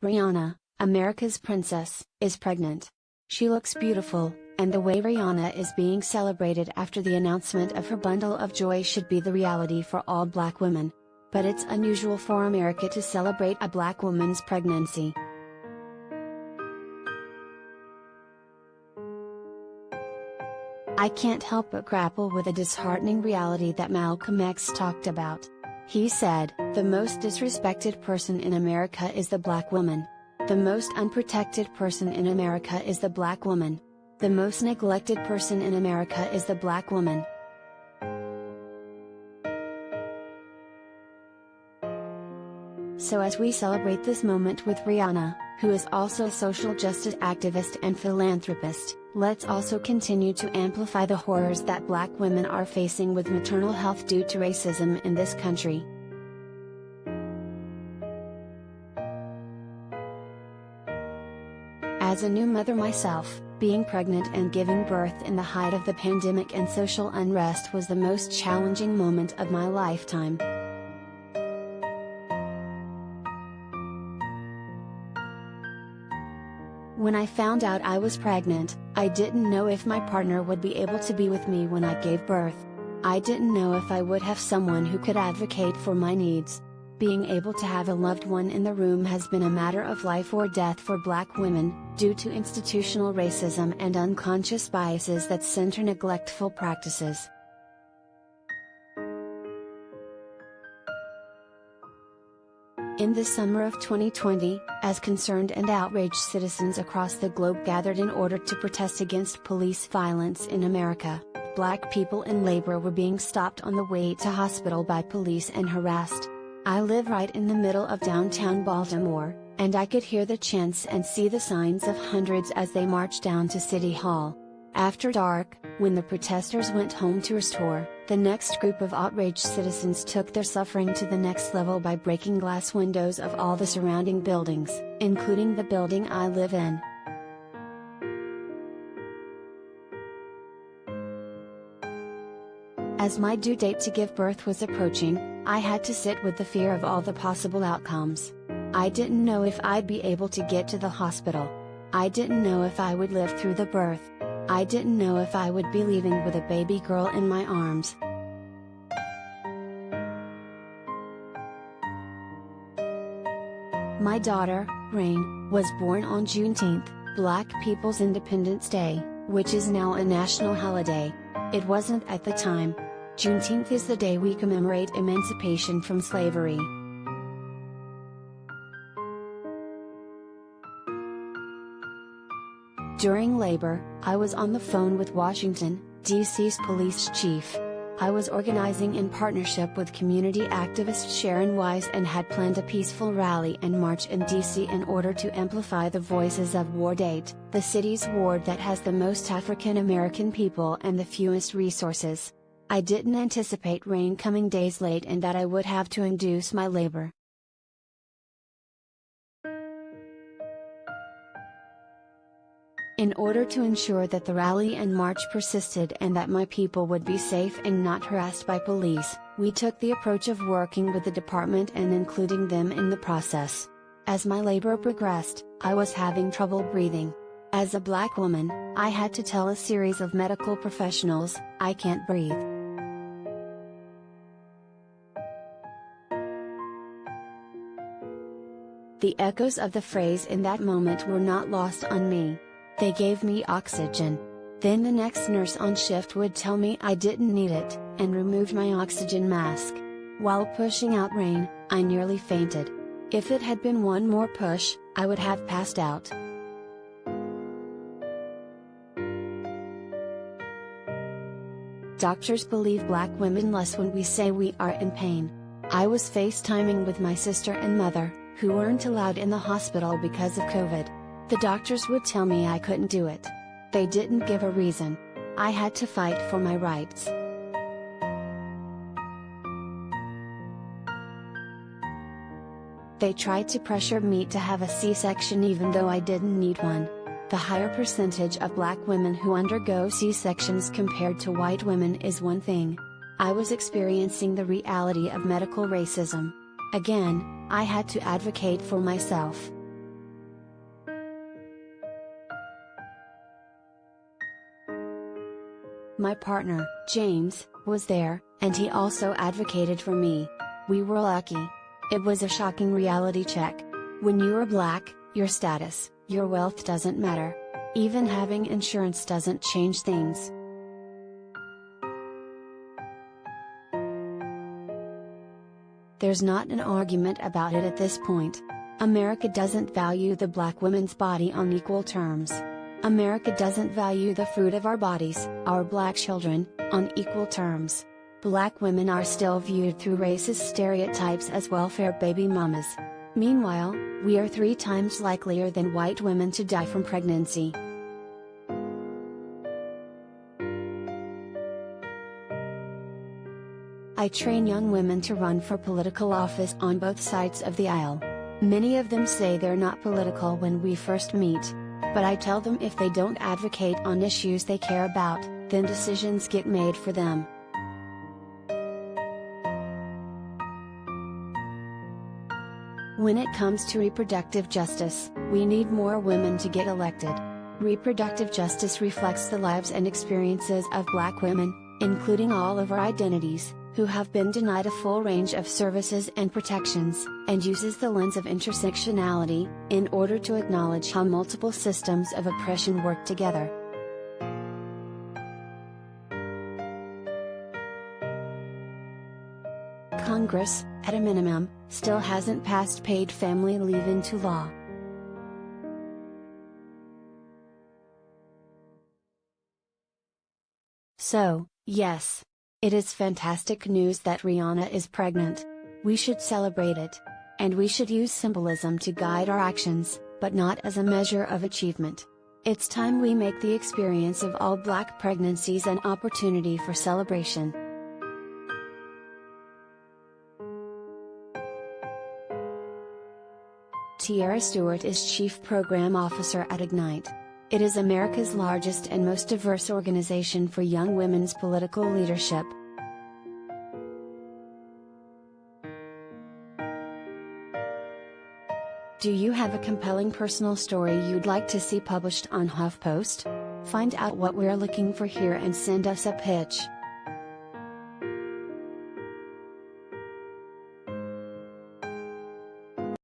Rihanna, America's princess, is pregnant. She looks beautiful, and the way Rihanna is being celebrated after the announcement of her bundle of joy should be the reality for all black women. But it's unusual for America to celebrate a black woman's pregnancy. I can't help but grapple with a disheartening reality that Malcom X talked about. He said, "The most disrespected person in America is the black woman. The most unprotected person in America is the black woman. The most neglected person in America is the black woman." So as we celebrate this moment with Rihanna, who is also a social justice activist and philanthropist, let's also continue to amplify the horrors that black women are facing with maternal health due to racism in this country. As a new mother myself, being pregnant and giving birth in the height of the pandemic and social unrest was the most challenging moment of my lifetime. When I found out I was pregnant, I didn't know if my partner would be able to be with me when I gave birth. I didn't know if I would have someone who could advocate for my needs. Being able to have a loved one in the room has been a matter of life or death for black women, due to institutional racism and unconscious biases that center neglectful practices. In the summer of 2020, as concerned and outraged citizens across the globe gathered in order to protest against police violence in America, black people in labor were being stopped on the way to hospital by police and harassed. I live right in the middle of downtown Baltimore, and I could hear the chants and see the signs of hundreds as they marched down to City Hall. After dark, when the protesters went home to restore, the next group of outraged citizens took their suffering to the next level by breaking glass windows of all the surrounding buildings, including the building I live in. As my due date to give birth was approaching, I had to sit with the fear of all the possible outcomes. I didn't know if I'd be able to get to the hospital. I didn't know if I would live through the birth. I didn't know if I would be leaving with a baby girl in my arms. My daughter, Rain, was born on Juneteenth, Black People's Independence Day, which is now a national holiday. It wasn't at the time. Juneteenth is the day we commemorate emancipation from slavery. During labor, I was on the phone with Washington, D.C.'s police chief. I was organizing in partnership with community activist Sharon Wise and had planned a peaceful rally and march in D.C. in order to amplify the voices of Ward 8, the city's ward that has the most African American people and the fewest resources. I didn't anticipate Rain coming days late and that I would have to induce my labor. In order to ensure that the rally and march persisted and that my people would be safe and not harassed by police, we took the approach of working with the department and including them in the process. As my labor progressed, I was having trouble breathing. As a black woman, I had to tell a series of medical professionals, "I can't breathe." The echoes of the phrase in that moment were not lost on me. They gave me oxygen. Then the next nurse on shift would tell me I didn't need it, and removed my oxygen mask. While pushing out Rain, I nearly fainted. If it had been one more push, I would have passed out. Doctors believe black women less when we say we are in pain. I was FaceTiming with my sister and mother, who weren't allowed in the hospital because of COVID. The doctors would tell me I couldn't do it. They didn't give a reason. I had to fight for my rights. They tried to pressure me to have a C-section even though I didn't need one. The higher percentage of black women who undergo C-sections compared to white women is one thing. I was experiencing the reality of medical racism. Again, I had to advocate for myself. My partner, James, was there, and he also advocated for me. We were lucky. It was a shocking reality check. When you are black, your status, your wealth doesn't matter. Even having insurance doesn't change things. There's not an argument about it at this point. America doesn't value the black woman's body on equal terms. America doesn't value the fruit of our bodies, our black children, on equal terms. Black women are still viewed through racist stereotypes as welfare baby mamas. Meanwhile, we are 3 times likelier than white women to die from pregnancy. I train young women to run for political office on both sides of the aisle. Many of them say they're not political when we first meet. But I tell them if they don't advocate on issues they care about, then decisions get made for them. When it comes to reproductive justice, we need more women to get elected. Reproductive justice reflects the lives and experiences of black women, including all of our identities, who have been denied a full range of services and protections, and uses the lens of intersectionality, in order to acknowledge how multiple systems of oppression work together. Congress, at a minimum, still hasn't passed paid family leave into law. So, yes. It is fantastic news that Rihanna is pregnant. We should celebrate it. And we should use symbolism to guide our actions, but not as a measure of achievement. It's time we make the experience of all black pregnancies an opportunity for celebration. Tiara Stewart is Chief Program Officer at Ignite. It is America's largest and most diverse organization for young women's political leadership. Do you have a compelling personal story you'd like to see published on HuffPost? Find out what we're looking for here and send us a pitch.